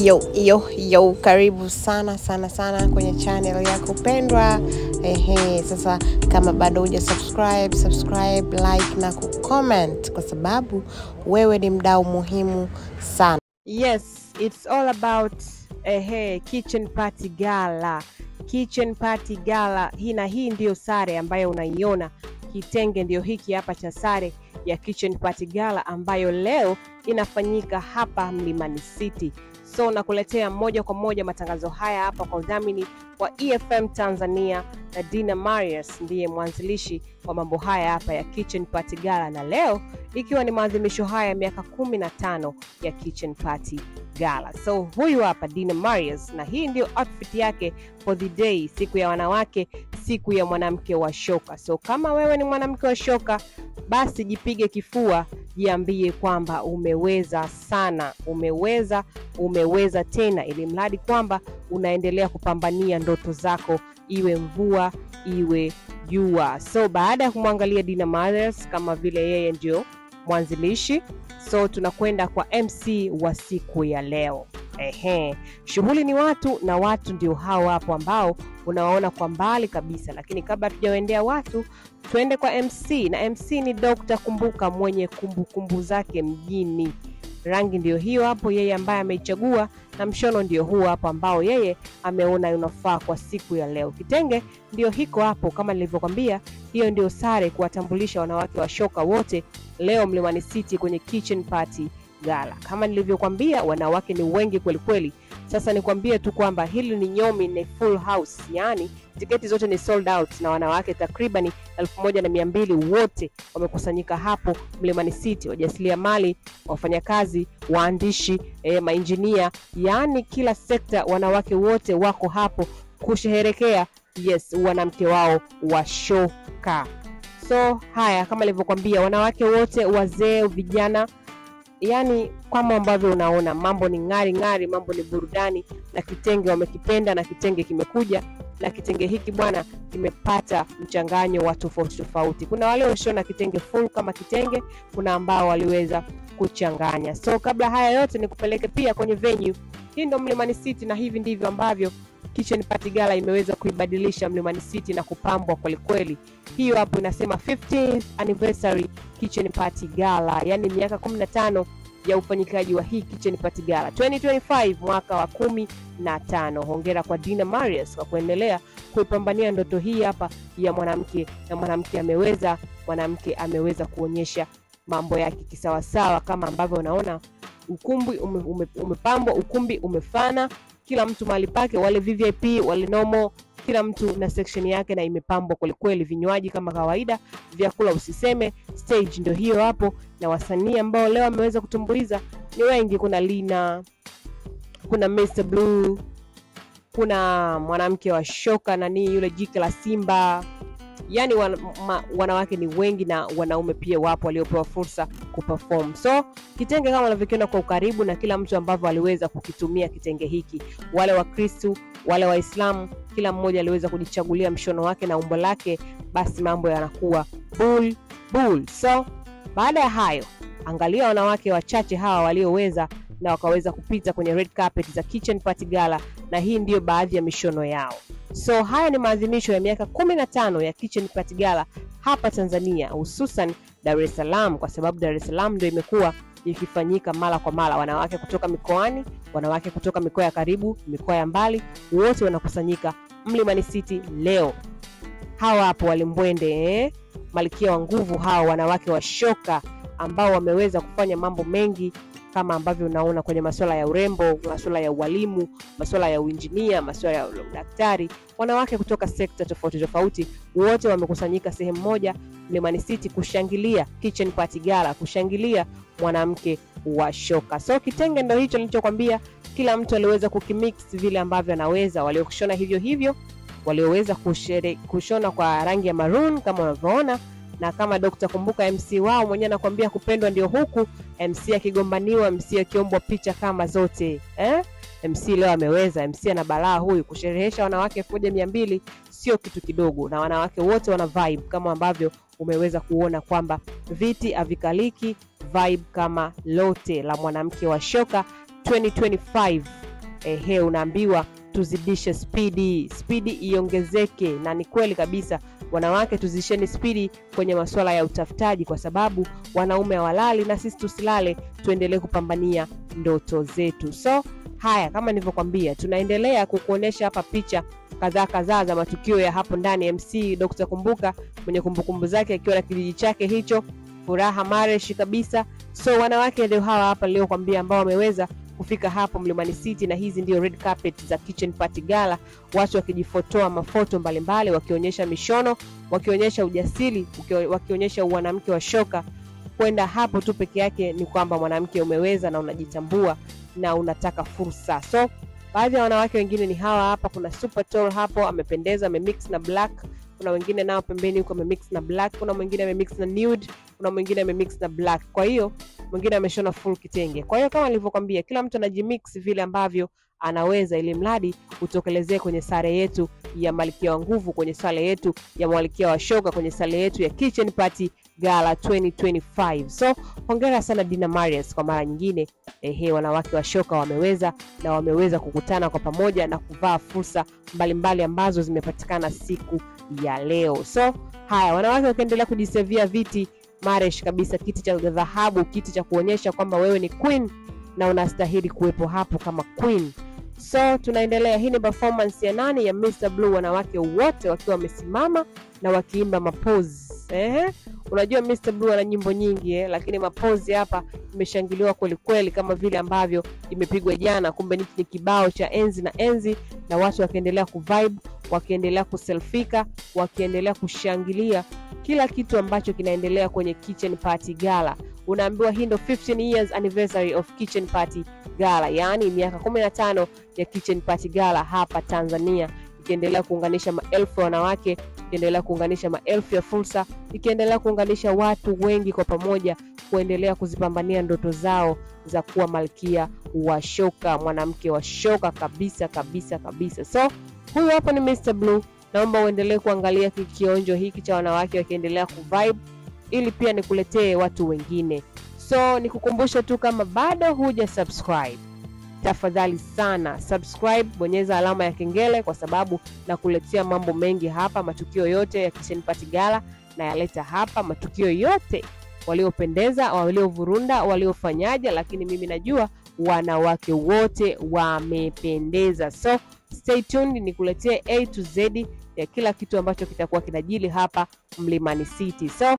Yo, karibu sana kwenye channel yako pendwa. Sasa kama bado huja subscribe, like na kucomment kwa sababu wewe ni mdau muhimu sana. Yes, it's all about kitchen party gala. Kitchen party gala. Hii ndio sare ambayo unaiona. Kitenge ndio hiki hapa cha sare ya kitchen party gala ambayo leo inafanyika hapa Mlimani City. So nakuletea moja kwa moja matangazo haya hapa kwa udhamini wa EFM Tanzania, na Dina Marius ndiye mwanzilishi wa mambo haya hapa ya kitchen party gala, na leo ikiwa ni maadhimisho haya miaka 15 ya kitchen party gala. So huyu hapa Dina Marius, na hii ndio outfit yake for the day, siku ya wanawake, siku ya mwanamke wa shoka. So kama wewe ni mwanamke wa shoka, basi jipige kifua, jiambie kwamba umeweza sana, umeweza tena, ili mradi kwamba unaendelea kupambania ndoto zako, iwe mvua iwe jua. So baada ya kumwangalia Dina Marius kama vile yeye ndio mwanzilishi, so tunakwenda kwa MC wa siku ya leo. Shughuli ni watu, na watu ndio hao hapo ambao unawaona kwa mbali kabisa. Lakini kabla tujaendea watu, tuende kwa MC, na MC ni Dr. Kumbuka, mwenye kumbukumbu zake mjini. Rangi ndio hiyo hapo yeye ambaye ameichagua, na mshono ndio huu hapo ambao yeye ameona unafaa kwa siku ya leo. Kitenge ndio hiko hapo, kama nilivyokuambia, hiyo ndio sare kuwatambulisha wanawake wa shoka wote leo Mlimani City kwenye kitchen party gala. Kama nilivyokuambia, wanawake ni wengi kweli kweli. Sasa nikwambie tu kwamba hili ni nyomi, ni full house, yani tiketi zote ni sold out, na wanawake takriban 1200 wote wamekusanyika hapo Mlimani City. Wajasiriamali, wafanyakazi, waandishi, mainjinia, yani kila sekta wanawake wote wako hapo kusherehekea wanamke wao wa shoka. So haya, kama nilivyokuambia, wanawake wote, wazee, vijana, yani kama ambavyo unaona, mambo ni ngari, mambo ni burudani, na kitenge wamekipenda, na kitenge kimekuja, na kitenge hiki bwana kimepata mchanganyo wa tofauti. Kuna wale washona kitenge full kama kitenge, kuna ambao waliweza kuchanganya. So kabla haya yote nikupeleke pia kwenye venue. Hii ndio Mlimani City, na hivi ndivyo ambavyo kitchen party gala imeweza kuibadilisha Mlimani City na kupambwa kweli kweli. Hiyo hapo inasema 50th anniversary kitchen party gala, yani miaka 15 ya ufanyikaji wa hii kitchen party gala 2025, mwaka wa 15. Hongera kwa Dina Marius kwa kuendelea kuipambania ndoto hii hapa ya mwanamke, na mwanamke ameweza kuonyesha mambo yake kisawasawa, kama ambavyo unaona ukumbi umepambwa, ukumbi umefana, kila mtu mahali pake, wale VIP, wale nomo, kila mtu na section yake, na imepambwa kweli kweli. Vinywaji kama kawaida, vyakula usiseme. Stage ndio hiyo hapo, na wasanii ambao leo wameweza kutumbuiza ni wengi. Kuna Lina, kuna Mr. Blue, kuna mwanamke wa shoka nani yule jike la Simba. Yani wanawake ni wengi, na wanaume pia wapo waliopewa fursa kuperform. So kitenge kama unavyokiona kwa ukaribu, na kila mtu ambavyo aliweza kukitumia kitenge hiki, wale wa Kristo, wale wa Islamu, kila mmoja aliweza kujichagulia mshono wake na umbo lake, basi mambo yanakuwa bull. So baada ya hayo, angalia wanawake wachache hawa walioweza na wakaweza kupita kwenye red carpet za kitchen party gala, na hii ndio baadhi ya mishono yao. So haya ni maadhimisho ya miaka 15 ya kitchen party gala hapa Tanzania, hususan Dar es Salaam, kwa sababu Dar es Salaam ndio imekuwa ikifanyika mara kwa mara. Wanawake kutoka mikoani, wanawake kutoka mikoa ya karibu, mikoa ya mbali, wote wanakusanyika Mlimani City leo. Hawa hapo walimbwende, malkia wa nguvu, hawa wanawake wa shoka ambao wameweza kufanya mambo mengi, kama ambavyo unaona kwenye masuala ya urembo, masuala ya ualimu, masuala ya uinjinia, masuala ya daktari. Wanawake kutoka sekta tofauti wote wamekusanyika sehemu moja Mlimani City kushangilia kitchen party gala, kushangilia mwanamke wa shoka. So kitenge ndio hicho nilichokuambia, kila mtu aliweza kukimix vile ambavyo anaweza. Waliokushona hivyo, walioweza kushona kwa rangi ya maroon kama unavyoona, na kama Dr. Kumbuka MC wao mwenyewe anakuambia kupendwa ndio huku, MC akigombaniwa, MC akiombwa picha kama zote. MC leo ameweza, MC ana balaa huyu. Kusherehesha wanawake 1200 sio kitu kidogo, na wanawake wote wana vibe kama ambavyo umeweza kuona kwamba viti avikaliki, vibe kama lote la mwanamke wa shoka 2025 unaambiwa tuzidishe speedi iongezeke. Na ni kweli kabisa, wanawake tuzidisheni speedi kwenye masuala ya utafutaji, kwa sababu wanaume hawalali na sisi tusilale, tuendelee kupambania ndoto zetu. So haya, kama nilivyokuambia, tunaendelea kukuonesha hapa picha kadhaa za matukio ya hapo ndani. MC Dr. Kumbuka mwenye kumbukumbu zake akiwa na kijiji chake hicho, furaha mareshi kabisa. So wanawake ndio hawa hapa leo kwambia, ambao wameweza kufika hapo Mlimani City, na hizi ndio red carpet za kitchen party gala, watu wakijifotoa mafoto mbalimbali, wakionyesha mishono, wakionyesha ujasiri, wakionyesha mwanamke wa shoka. Kwenda hapo tu peke yake ni kwamba mwanamke umeweza na unajitambua na unataka fursa. So baadhi ya wanawake wengine ni hawa hapa. Kuna super tall hapo, amependeza, amemix na black. Kuna wengine nao pembeni huko amemix na black. Kuna mwingine amemix na nude. Kuna mwingine amemix na black. Kwa hiyo mwingine ameshona full kitenge. Kwa hiyo kama nilivyokuambia, kila mtu anajimix vile ambavyo anaweza, ili mradi utokelezee kwenye sare yetu ya Malkia wa Nguvu, kwenye sare yetu ya Malkia wa Shoka, kwenye sare yetu ya Kitchen Party Gala 2025. So hongera sana Dina Marius kwa mara nyingine. Wanawake wa shoka wameweza, na wameweza kukutana kwa pamoja na kuvaa fursa mbalimbali ambazo zimepatikana siku ya leo. So haya, wanawake wakaendelea kujisevia viti maresh kabisa, kiti cha dhahabu, kiti cha kuonyesha kwamba wewe ni queen na unastahili kuwepo hapo kama queen. So tunaendelea. Hii ni performance ya nani? Ya Mr. Blue, wanawake wote wakiwa wamesimama na wakiimba mapose. Unajua Mr. Blue ana nyimbo nyingi, lakini mapose hapa imeshangiliwa kweli kweli, kama vile ambavyo imepigwa jana. Kumbe ni kibao cha enzi na enzi, na watu wakiendelea kuvibe, wakiendelea kuselfika, wakiendelea kushangilia kila kitu ambacho kinaendelea kwenye Kitchen Party Gala. Unaambiwa hii ndo 15 years anniversary of Kitchen Party Gala, yani miaka 15 ya Kitchen Party Gala hapa Tanzania, ikiendelea kuunganisha maelfu ya wanawake, ikiendelea kuunganisha maelfu ya fursa, ikiendelea kuunganisha watu wengi kwa pamoja, kuendelea kuzipambania ndoto zao za kuwa malkia wa shoka, mwanamke wa shoka kabisa kabisa kabisa. So huyu hapa ni Mr. Blue. Naomba uendelee kuangalia kionjo hiki cha wanawake wakiendelea kuvibe, ili pia nikuletee watu wengine. So nikukumbusha tu, kama bado huja subscribe, tafadhali sana subscribe, bonyeza alama ya kengele, kwa sababu nakuletea mambo mengi hapa. Matukio yote ya Kitchen Party Gala na yaleta hapa, matukio yote, waliopendeza, waliovurunda, waliofanyaje, lakini mimi najua wanawake wote wamependeza. So stay tuned, nikuletee A to Z ya kila kitu ambacho kitakuwa kinajili hapa Mlimani City. So